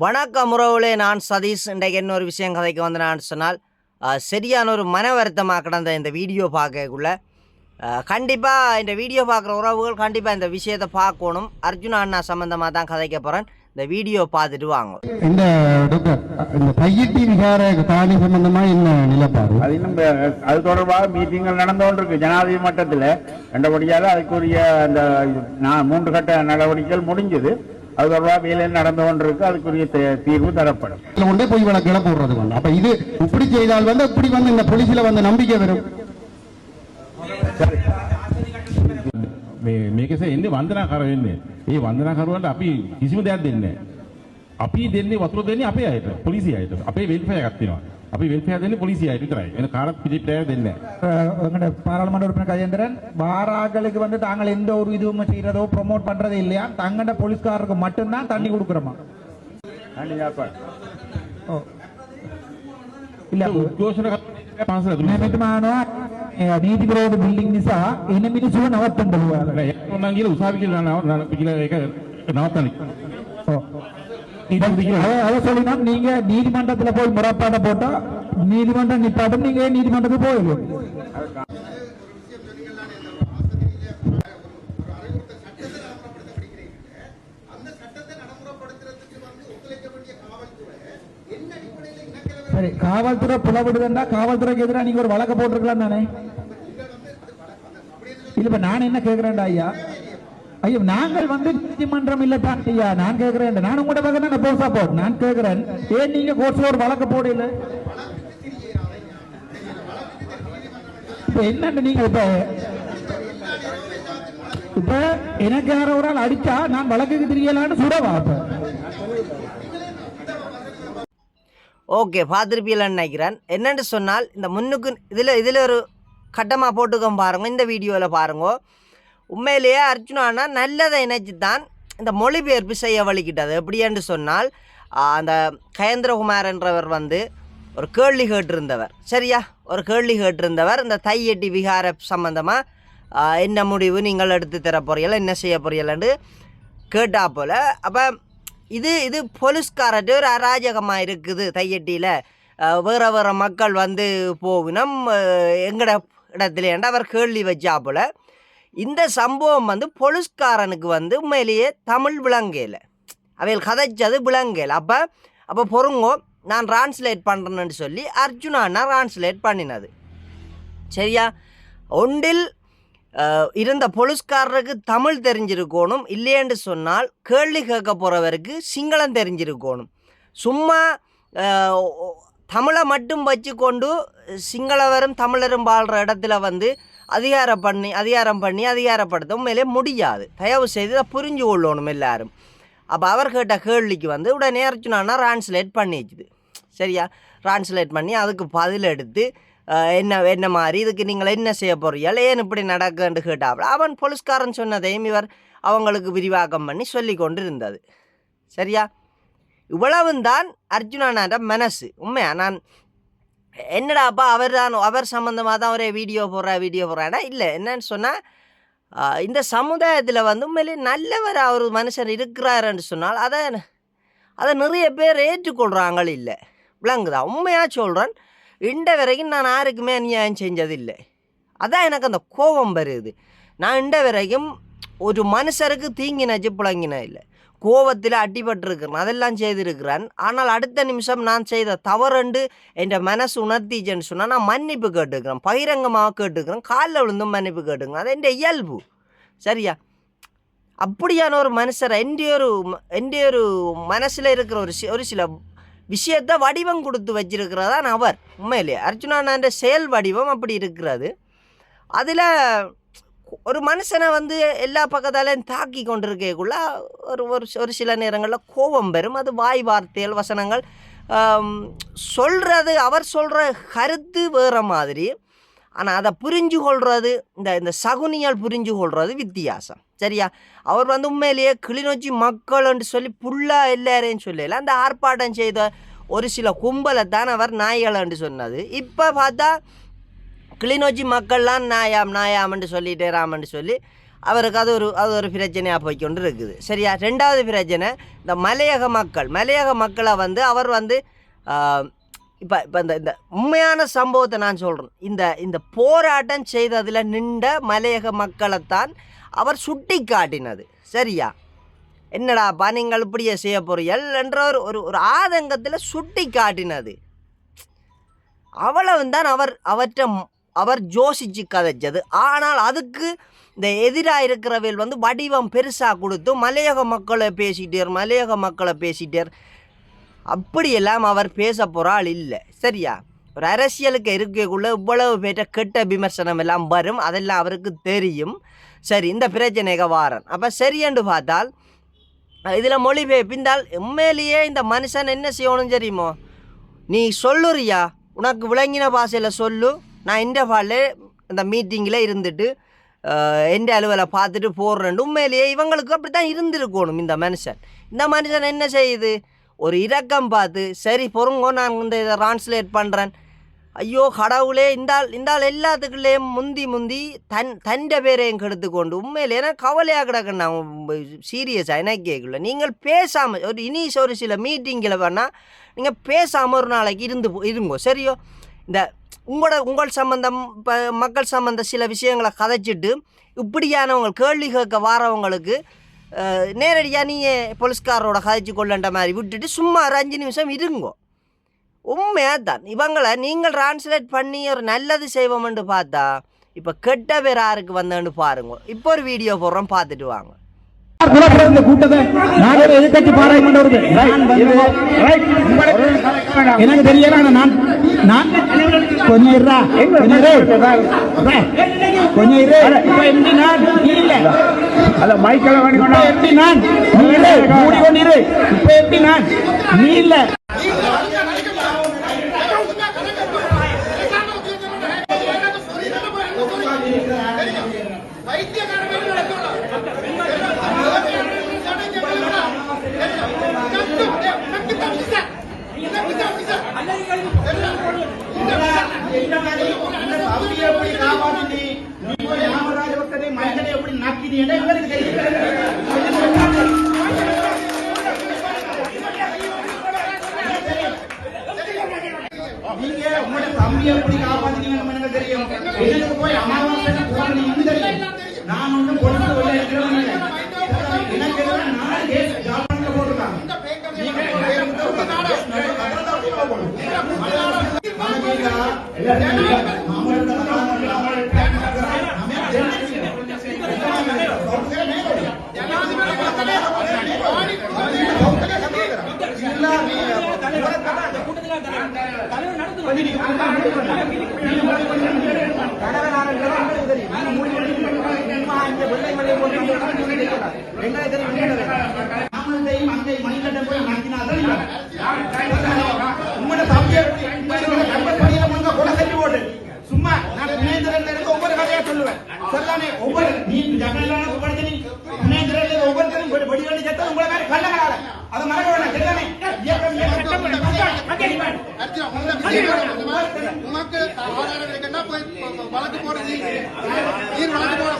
வணக்கம் உறவுகளே, நான் சதீஷ். இன்றைக்கு என்ன ஒரு விஷயம் கதைக்கு வந்து நான் சொன்னால் சரியான ஒரு மன வருத்தமாக கிடந்த இந்த வீடியோ பார்க்கக்குள்ள கண்டிப்பாக இந்த வீடியோ பார்க்குற உறவுகள் கண்டிப்பாக இந்த விஷயத்தை பார்க்கணும். அர்ஜுனா அண்ணா சம்மந்தமாக தான் கதைக்க போகிறேன். இந்த வீடியோ பார்த்துட்டு வாங்க. இந்த இந்த தையிட்டி விகார காணி சம்பந்தமா என்ன நிலப்பாடு? அது இன்னும் அது தொடர்பாக மீட்டிங்கள் நடந்தோன்றிருக்கு ஜனாதிபதி மட்டத்தில். ரெண்டபடியால் அதுக்குரிய அந்த 3 கட்ட நடவடிக்கைகள் முடிஞ்சது. அது தொடர்பாக வேலை நடந்து கொண்டிருக்கு. அதுக்குரிய தீர்வு தரப்படும். கொண்டே போய் வழக்கில போடுறது வந்து அப்ப இது இப்படி செய்தால் வந்து இப்படி வந்து இந்த போலீஸ்ல வந்து நம்பிக்கை வரும். මේකෙස එන්නේ වන්දනාකර වෙන්නේ. ඒ වන්දනාකරුවන්ට අපි කිසිම දෙයක් දෙන්නේ නැහැ. අපි දෙන්නේ වතුර දෙන්නේ අපේ අයට, පොලිසිය අයට. අපේ වෙල්ෆෙයාර් එකක් තියෙනවා. අපි වෙල්ෆෙයාර් දෙන්නේ පොලිසිය අයට විතරයි. වෙන කාටවත් පිළිපැය දෙන්නේ නැහැ. எங்களோட பாராளுமன்ற உறுப்பினர் கஜேந்திரன், வாராக்களுக்கு வந்து தாங்கள் எந்த ஒரு இதுவும் செய்யறதோ ப்ரொமோட் பண்றதே இல்லையா? தங்கட போலீஸ்காரருக்கு மட்டும்தான் தண்ணி கொடுக்குறோமா? இல்ல උද්ඝෝෂණ පන්සල දුන්නා. මෙතනමානවා නීති විරෝධ බිල්ඩින් නිසා එන මිනිස්සු නවත්තන්න බලුවා. ඒක නම් කියලා උසාවි කියලා ඒක නවත්තන්නේ. அத சொல்லினா நீங்க நீதிமன்றத்துல போய் முறைப்பாட போட்டா நீதிமன்றம் நிப்பாட்டும், நீங்க நீதிமன்றத்துக்கு போயிடுவோம். சரி, காவல்துறை புலப்படுதுன்னா காவல்துறைக்கு எதிராக நீங்க ஒரு வழக்கு போட்டிருக்கலாம் தானே? இல்ல இப்ப நான் என்ன கேக்குறேன்டா ஐயா, ஐயோ நாங்கள் வந்து நீதிமன்றம் இல்ல தான் ஐயா. நான் கேக்குறேன், நான் உங்களோட பக்கம் போசா போ நான் கேக்குறேன், ஏன் நீங்க கோர்ட்ல ஒரு வழக்கு போடல? இப்ப என்ன நீங்க இப்ப எனக்கு யாரோ ஒரு ஆள் அடிச்சா நான் வழக்குக்கு தெரியலான்னு சுடவா? ஓகே, பார்த்துருப்பீங்கன்னு நினைக்கிறேன். என்னென்னு சொன்னால் இந்த முன்னுக்கு இதில் ஒரு கட்டமாக போட்டுக்கோ பாருங்க. இந்த வீடியோவில் பாருங்க. உண்மையிலேயே அர்ஜுனானா நல்லதை நினைச்சு தான் இந்த மொழிபெயர்ப்பு செய்ய வழிக்கிட்டது. எப்படின்னு சொன்னால் அந்த கயேந்திரகுமார் என்றவர் வந்து ஒரு கேள்வி கேட்டிருந்தவர். சரியா, ஒரு கேள்வி கேட்டிருந்தவர். இந்த தையட்டி விகார சம்பந்தமாக என்ன முடிவு நீங்கள் எடுத்து தர போறீங்களா, என்ன செய்ய போறீங்களான்னு கேட்டா போல். அப்போ இது போலீஸ்காரட்டு ஒரு அராஜகமாக இருக்குது. தையட்டியில் வேறு மக்கள் வந்து போகணும் எங்கட இடத்துலேண்டா அவர் கேள்வி வச்சா போல். இந்த சம்பவம் வந்து போலீஸ்காரனுக்கு வந்து உண்மையிலேயே தமிழ் விளங்கையில், அவைகள் கதைச்சது விளங்கையில். அப்போ பொறுங்கோ, நான் டிரான்ஸ்லேட் பண்ணுறேன்னு சொல்லி அர்ஜுனானா டிரான்ஸ்லேட் பண்ணினது. சரியா, ஒன்றில் இருந்த போலீஸ்காரருக்கு தமிழ் தெரிஞ்சிருக்கணும், இல்லையென்று சொன்னால் கேள்வி கேட்க போகிறவருக்கு சிங்களம் தெரிஞ்சிருக்கணும். சும்மா தமிழை மட்டும் வச்சு கொண்டு சிங்களவரும் தமிழரும் வாழ்கிற இடத்துல வந்து அதிகாரம் பண்ணி அதிகாரப்படுத்த உண்மையிலே முடியாது. தயவு செய்து இதை புரிஞ்சு கொள்ளணும் எல்லாரும். அப்போ அவர் கேட்ட கேள்விக்கு வந்து உடனே அர்ஜுனானா டிரான்ஸ்லேட் பண்ணி வச்சுது. சரியா, டிரான்ஸ்லேட் பண்ணி அதுக்கு பதில் எடுத்து என்ன மாதிரி இதுக்கு நீங்கள் என்ன செய்ய போறீங்க, ஏன் இப்படி நடக்குன்னு கேட்டாப்புல அவன் போலீஸ்காரன் சொன்னதையும் இவர் அவங்களுக்கு விரிவாக்கம் பண்ணி சொல்லி கொண்டு இருந்தது. சரியா, இவ்வளவும் தான் அர்ஜுனான மனசு. உண்மையா நான் என்னடாப்பா அவர் சம்மந்தமாக தான் ஒரே வீடியோ போடுறாடா இல்லை. என்னன்னு சொன்னால் இந்த சமுதாயத்தில் வந்து உண்மையிலே நல்லவராக ஒரு மனுஷன் இருக்கிறாருன்னு சொன்னால் அதை நிறைய பேர் ஏற்றுக்கொள்கிறாங்க. இல்லை விளங்குதா? உண்மையாக சொல்கிறேன், இண்ட வரைக்கும் நான் யாருக்குமே அநியாயம் செஞ்சதில்லை. அதான் எனக்கு அந்த கோபம் வருது. நான் இண்ட வரைக்கும் ஒரு மனுஷருக்கு தீங்கினச்சு புழங்கின இல்லை. கோபத்தில் அடிபட்டிருக்கிறேன், அதெல்லாம் செய்திருக்கிறேன். ஆனால் அடுத்த நிமிஷம் நான் செய்த தவறுண்டு என் மனசு உணர்த்திச்சேன்னு சொன்னால் நான் மன்னிப்பு கேட்டுக்கிறேன், பகிரங்கமாக கேட்டுக்கிறேன், காலில் விழுந்தும் மன்னிப்பு கேட்டுக்கிறேன். அது என் இயல்பு. சரியா, அப்படியான ஒரு மனுஷரை எந்த ஒரு மனசில் இருக்கிற ஒரு சில விஷயத்தை வடிவம் கொடுத்து வச்சிருக்கிறதான் அவர். உண்மையிலேயே அர்ஜுனான செயல் வடிவம் அப்படி இருக்கிறது. அதில் ஒரு மனுஷனை வந்து எல்லா பக்கத்தாலையும் தாக்கி கொண்டிருக்கக்குள்ள ஒரு சில நேரங்களில் கோபம் பெறும். அது வாய் வார்த்தைகள் வசனங்கள் சொல்கிறது, அவர் சொல்கிற கருத்து வேறு மாதிரி. ஆனால் அதை புரிஞ்சு கொள்வது, இந்த சகுனியால் புரிஞ்சு கொள்வது வித்தியாசம். சரியா, அவர் வந்து உண்மையிலேயே கிளிநொச்சி மக்கள்னு சொல்லி ஃபுல்லாக எல்லாரையும் சொல்லல, அந்த ஆர்ப்பாட்டம் செய்த ஒரு சில கும்பலை தான் அவர் நாய்கள்னு சொன்னது. இப்போ பார்த்தா கிளிநொச்சி மக்கள்லாம் நாயாம்னு சொல்லிட்டு ராமன்னு சொல்லி அவருக்கு அது ஒரு பிரச்சனையாக போய்க்கொண்டு இருக்குது. சரியா? 2வது பிரச்சனை இந்த மலையக மக்களை வந்து அவர் வந்து இப்போ இந்த உண்மையான சம்பவத்தை நான் சொல்கிறேன். இந்த போராட்டம் செய்ததில் நின்ற மலையக மக்களைத்தான் அவர் சுட்டி காட்டினது. சரியா? என்னடாப்பா நீங்கள் இப்படியே செய்ய போறீர்கள் என்ற ஒரு ஆதங்கத்தில் சுட்டி காட்டினது. அவ்வளவுதான் அவர் யோசிச்சு கதைச்சது. ஆனால் அதுக்கு இந்த எதிராக இருக்கிறவர்கள் வந்து வடிவம் பெருசாக கொடுத்து மலையக மக்களை பேசிட்டார் அப்படியெல்லாம் அவர் பேச போகிறாள் இல்லை. சரியா? ஒரு அரசியலுக்கு இருக்கக்குள்ள இவ்வளவு பேற்ற கெட்ட விமர்சனம் எல்லாம் வரும், அதெல்லாம் அவருக்கு தெரியும். சரி, இந்த பிரச்சனைக்கு வாரன் அப்போ சரியென்று பார்த்தால் இதில் மொழிபெயர்ப்பிந்தால் உண்மையிலேயே இந்த மனுஷன் என்ன செய்யணும் தெரியுமோ? நீ சொல்லுறியா, உனக்கு விளங்கின பாஷையில் சொல்லு, நான் இந்த பாலே இந்த மீட்டிங்கில் இருந்துட்டு எந்த அலுவலை பார்த்துட்டு போடுறேன். உண்மையிலேயே இவங்களுக்கு அப்படி தான் இருந்திருக்கணும். இந்த மனுஷன் என்ன செய்யுது? ஒரு இரக்கம் பார்த்து சரி பொறுங்கோ, நான் இதை டிரான்ஸ்லேட் பண்ணுறேன். ஐயோ கடவுளே, இந்தால் எல்லாத்துக்குள்ளேயும் முந்தி தண்ட பேரையும் கெடுத்துக்கொண்டு உண்மையிலே எனக்கு கவலையாக கிடக்குன்னு நான் சீரியஸாக என்ன கேட்கல. நீங்கள் பேசாமல் ஒரு சில மீட்டிங்கில் வேணால் நீங்கள் பேசாமல் ஒரு நாளைக்கு இருங்கோ. சரியோ? இந்த உங்கள் சம்பந்தம் இப்போ மக்கள் சம்பந்தம் சில விஷயங்களை கதைச்சிட்டு இப்படியானவங்க கேள்வி கேட்க வாரவங்களுக்கு நேரடியாக நீங்கள் போலீஸ்காரோட கதைச்சி கொள்ளன்ற மாதிரி விட்டுட்டு சும்மா ஒரு 5 நிமிஷம் இருங்கோ. உண்மையாக தான் இவங்களை நீங்கள் டிரான்ஸ்லேட் பண்ணி ஒரு நல்லது செய்வோம்னு பார்த்தா இப்போ கெட்ட பேர் யாருக்கு வந்தேன்னு பாருங்க. இப்போ ஒரு வீடியோ போடுறோம், பார்த்துட்டு வாங்க. இந்த கூட்டத்தை நாங்கள் எதிர்கட்சி பாராளுமன்ற எனக்கு தெரியல. நான் கொஞ்சம் நீ இல்ல சும்மா நான் ஒவ்வொரு கதையா சொல்லுவேன். ஒவ்வொரு நீ ஒவ்வொருத்தரும் வெடிவெடி செத்த உங்களை மாதிரி கள்ளங்களால அதை மறக்க வேண்டாம். சரிதானே? உனக்கு ஆதாரம் இருக்குன்னா போய் வழக்கு போடுறது நீர் வழக்கு போட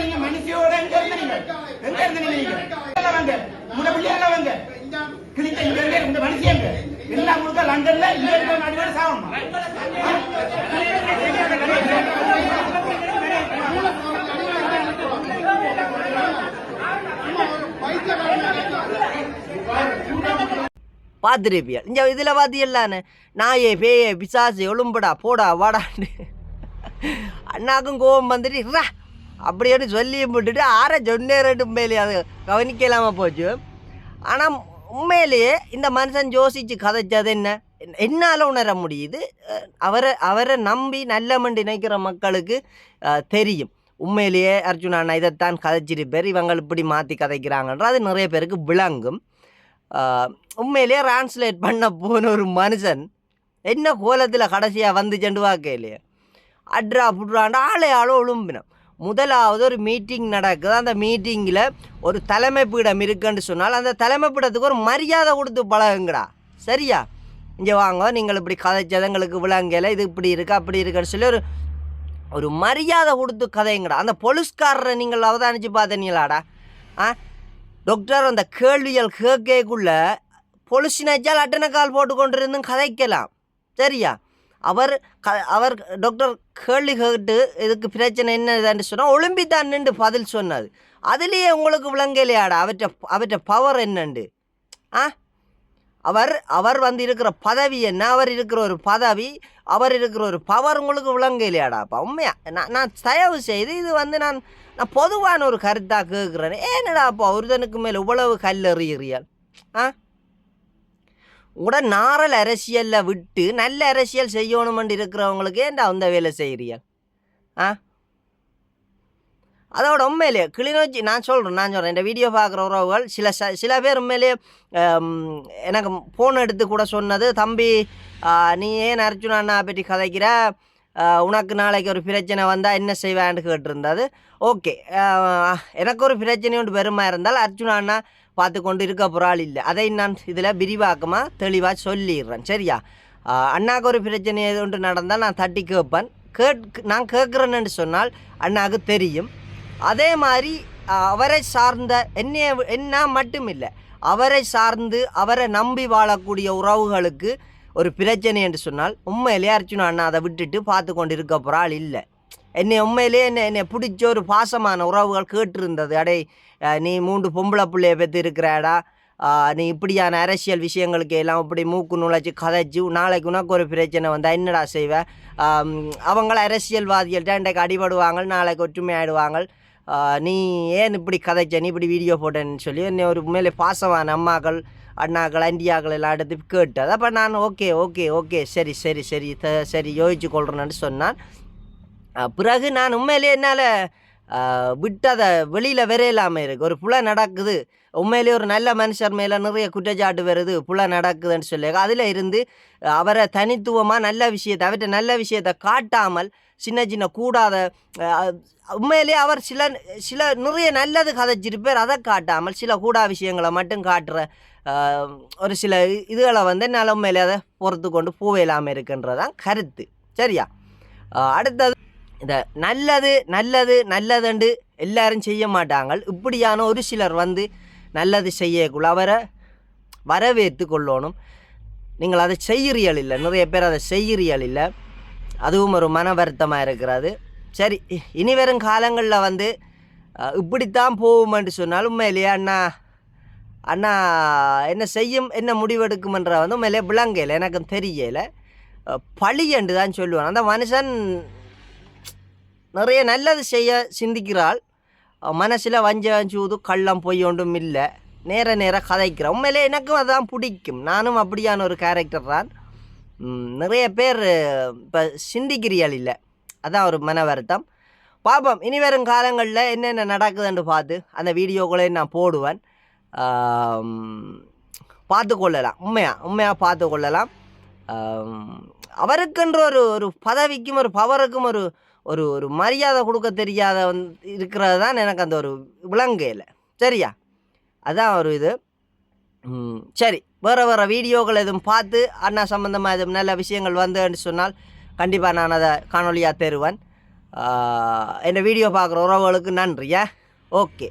நீங்க மனுஷியோட எங்க இருந்தீங்க? மனுஷியங்க எல்லாம் முழுக்க லண்டன்ல அடிவாடு சாவணும். பார்த்துருப்பியா இந்த இதில் பார்த்தியல்லான்னு நாயே பேயே பிசாசு எலும்புடா போடா வாடான்னு அண்ணாக்கும் கோபம் வந்துட்டு ரா அப்படின்னு சொல்லியும் போட்டுட்டு சொன்னேன் உண்மையிலேயே அது கவனிக்கலாமல் போச்சு. ஆனால் உண்மையிலேயே இந்த மனுஷன் யோசித்து கதைச்சது என்னால் உணர முடியுது. அவரை நம்பி நல்லமண்டு நினைக்கிற மக்களுக்கு தெரியும் உண்மையிலேயே அர்ஜுனா அண்ணா இதைத்தான் கதைச்சிருப்பார், இவங்க இப்படி மாற்றி கதைக்கிறாங்கன்ற அது நிறைய பேருக்கு விளங்கும். உண்மையிலேயே டிரான்ஸ்லேட் பண்ண போன ஒரு மனுஷன் என்ன கோலத்தில் கடைசியாக வந்து செண்டு வாக்கையிலேயே அட்ரா புட்ராண்ட ஆளோ ஒழும்பினோம். முதலாவது ஒரு மீட்டிங் நடக்குது, அந்த மீட்டிங்கில் ஒரு தலைமை பீடம் இருக்குன்னு சொன்னால் அந்த தலைமை பீடத்துக்கு ஒரு மரியாதை கொடுத்து பழகுங்கடா. சரியா? இங்கே வாங்க நீங்கள் இப்படி கதைச்சது எங்களுக்கு விளங்கலை, இது இப்படி இருக்கு அப்படி இருக்குன்னு சொல்லி ஒரு மரியாதை கொடுத்து கதைங்கடா. அந்த போலீஸ்காரரை நீங்கள் அவதானிச்சு பார்த்தீங்களாடா? டாக்டர் அந்த கேள்விகள் கேட்கக்குள்ள பொலிசினாச்சால் அட்டனக்கால் போட்டு கொண்டு இருந்தும் கதைக்கலாம். சரியா? அவர் டாக்டர் கேள்வி கேட்டு இதுக்கு பிரச்சனை என்னதுன்னு சொன்னால் ஒலிம்பித்தான் நின்று பதில் சொன்னது. அதுலேயே உங்களுக்கு விளங்கலையாடா அவற்ற பவர் என்னண்டு? அவர் வந்து இருக்கிற பதவி என்ன, அவர் இருக்கிற ஒரு பதவி, அவர் இருக்கிற ஒரு பவர் உங்களுக்கு விளங்கலையாடா? அப்போ உண்மையாக நான் தயவு செய்து இது வந்து நான் பொதுவான ஒரு கருத்தாக கேட்குறேன். ஏன்னடா அப்போ ஒருத்தனுக்கு மேலே இவ்வளவு கல் எறிகிறீர்கள்? உட நாரல் அரசியலில் விட்டு நல்ல அரசியல் செய்யணுமென்று இருக்கிறவங்களுக்கு ஏன்டா அந்த வேலை செய்கிறீர்கள்? அதோட உண்மையிலே கிளிநொச்சி நான் சொல்கிறேன் இந்த வீடியோ பார்க்குற உறவுகள் சில பேர் உண்மையிலே எனக்கு ஃபோன் எடுத்து கூட சொன்னது, தம்பி நீ ஏன் அர்ஜுனா அண்ணா பற்றி கதைக்கிற, உனக்கு நாளைக்கு ஒரு பிரச்சனை வந்தால் என்ன செய்வேன்னு கேட்டிருந்தது. ஓகே, எனக்கு ஒரு பிரச்சனை ஒன்று பெருமா இருந்தால் அர்ஜுனா அண்ணா பார்த்து கொண்டு இருக்க போகிறாள் இல்லை, அதை நான் இதில் விரிவாக்கமாக தெளிவாக சொல்லிடுறேன். சரியா? அண்ணாவுக்கு ஒரு பிரச்சனை ஒன்று நடந்தால் நான் தட்டி கேட்பேன். நான் கேட்குறேன்னு சொன்னால் அண்ணாவுக்கு தெரியும். அதே மாதிரி அவரை சார்ந்த என்ன மட்டும் இல்லை, அவரை சார்ந்து அவரை நம்பி வாழக்கூடிய உறவுகளுக்கு ஒரு பிரச்சனை என்று சொன்னால் உண்மையிலே அர்ஜுனா அண்ணா அதை விட்டுட்டு பார்த்து கொண்டு இருக்க போகிறாள் இல்லை. உண்மையிலே என்னை பிடிச்ச ஒரு பாசமான உறவுகள் கேட்டிருந்தது, அடே நீ 3 பொம்பளை பிள்ளைய பெற்று இருக்கிறாடா, நீ இப்படியான அரசியல் விஷயங்களுக்கு எல்லாம் இப்படி மூக்கு நுழைச்சி கதைச்சு நாளைக்கு உனக்கு ஒரு பிரச்சனை வந்தால் என்னடா செய்வேன்? அவங்கள அரசியல்வாதிகள்கிட்ட இன்றைக்கு அடிபடுவாங்க, நாளைக்கு ஒற்றுமை ஆகிடுவாங்க, நீ ஏன் இப்படி கதைச்ச, நீ இப்படி வீடியோ போட்டேன்னு சொல்லி என்னை ஒரு மேலே பாசமான அம்மாக்கள் அண்ணாக்கள் அண்டியாக்கள் எல்லாம் எடுத்து கேட்டது. அப்போ நான் ஓகே சரி யோசிச்சு கொள்கிறேன்னு சொன்னான். பிறகு நான் உண்மையிலே என்னால் விட்டு அதை வெளியில் வரையலாமல் இருக்குது. ஒரு புல நடக்குது, உண்மையிலே ஒரு நல்ல மனுஷர் மேலே நிறைய குற்றச்சாட்டு வருது, புல நடக்குதுன்னு சொல்லி அதில் இருந்து அவரை தனித்துவமாக அவர்கிட்ட நல்ல விஷயத்தை காட்டாமல் சின்ன கூடாத உண்மையிலே அவர் சில நிறைய நல்லது கதைச்சிருப்பார், அதை காட்டாமல் சில கூடா விஷயங்களை மட்டும் காட்டுற ஒரு சில இதுகளை வந்து என்னால் உண்மையிலே அதை பொறுத்து கொண்டு போவேலாமல் இருக்குன்றதான் கருத்து. சரியா? அடுத்தது இந்த நல்லதுண்டு எல்லாரும் செய்ய மாட்டாங்க. இப்படியான ஒரு சிலர் வந்து நல்லது செய்யக்குள்ள அவரை வரவேற்று கொள்ளணும். நீங்கள் அதை செய்கிறீர்கள் இல்லை, நிறைய பேர் அதை செய்கிறீர்கள் இல்லை, அதுவும் ஒரு மன வருத்தமாக இருக்கிறது. சரி, இனி வரும் காலங்களில் வந்து இப்படித்தான் போகுமென்று சொன்னாலும் உண்மையிலேயே அண்ணா என்ன செய்யும் என்ன முடிவெடுக்குமென்ற வந்து உண்மையிலே விளங்கலை, எனக்கு தெரியலை. பழி என்று தான் சொல்லுவேன். அந்த மனுஷன் நிறைய நல்லது செய்ய சிந்திக்கிறாள், மனசில் வஞ்சூது கள்ளம் பொய் ஒன்றும் இல்லை, நேர கதைக்கிறேன். உண்மையிலே எனக்கும் அதுதான் பிடிக்கும், நானும் அப்படியான ஒரு கேரக்டர் தான். நிறைய பேர் இப்போ சிந்திக்கிறீர்கள் இல்லை, அதான் ஒரு மன வருத்தம். பாப்போம் இனி வரும் காலங்களில் என்னென்ன நடக்குதுன்னு பார்த்து அந்த வீடியோக்களை நான் போடுவேன், பார்த்து கொள்ளலாம். உண்மையாக பார்த்து கொள்ளலாம். அவருக்கென்ற ஒரு பதவிக்கும் ஒரு பவருக்கும் ஒரு ஒரு ஒரு மரியாதை கொடுக்க தெரியாத இருக்கிறது தான் எனக்கு அந்த ஒரு விளங்கையில். சரியா? அதான் ஒரு இது. சரி, வேறு வீடியோக்கள் எதுவும் பார்த்து அண்ணா சம்மந்தமாக எதுவும் நல்ல விஷயங்கள் வந்துன்னு சொன்னால் கண்டிப்பாக நான் அதை காணொலியாக தருவேன். இந்த வீடியோ பார்க்குற உறவுகளுக்கு நன்றியா. ஓகே.